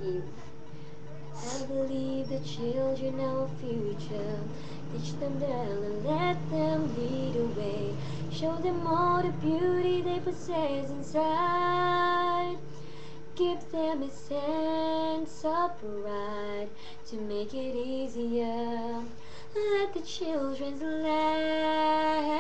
I believe the children are our future. Teach them well and let them lead the way. Show them all the beauty they possess inside. Give them a sense of pride to make it easier. Let the children's laughter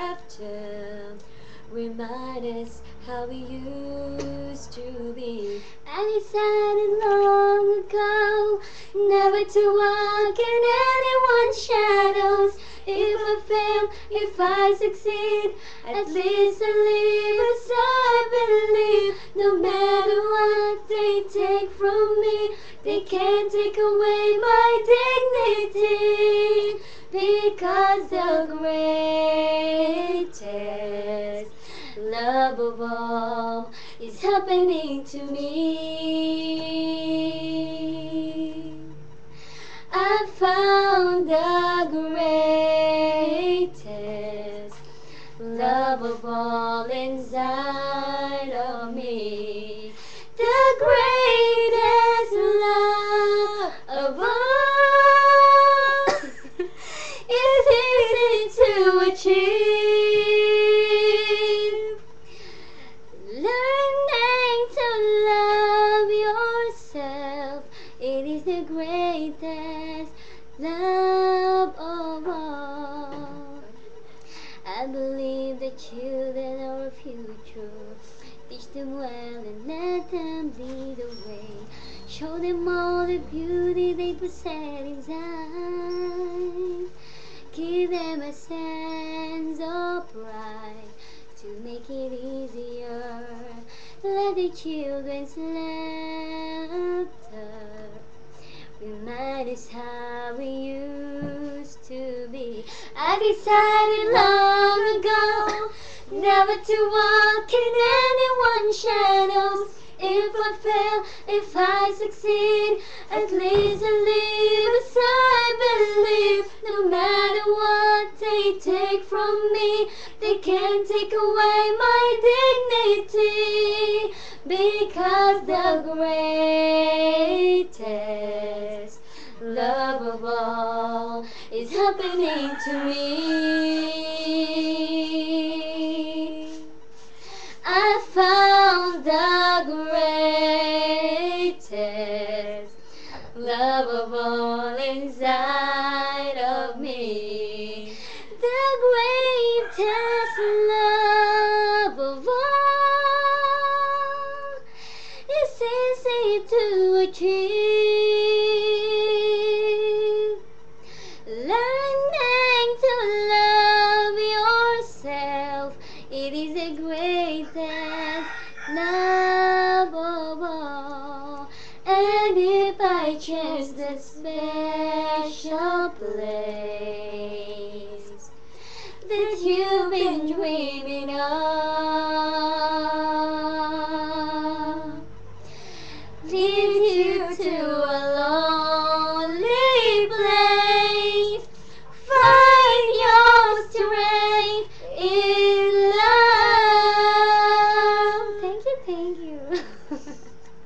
remind us how we used to be. I decided long ago never to walk in anyone's shadows. If I fail, if I succeed, at least I live as I believe. No matter what they take from me, they can't take away my dignity. Because the greatest love of all is happening to me. I found the greatest love of all inside of me. The greatest love of all is easy to achieve. Learning to love yourself, it is the greatest love of all. I believe the children are our future. Teach them well and let them lead the way. Show them all the beauty they possess inside. Give them a sense of pride to make it easier. Let the children's laughter remind us how we used to be. I decided long ago never to walk in anyone's shadows. If I fail, if I succeed, at least I live as I believe. No matter what they take from me, they can't take away my dignity. Because the greatest love of all is happening to me. I found the greatest love of all inside of me. The greatest love of all is easy to achieve. Learning to love yourself, it is the greatest love.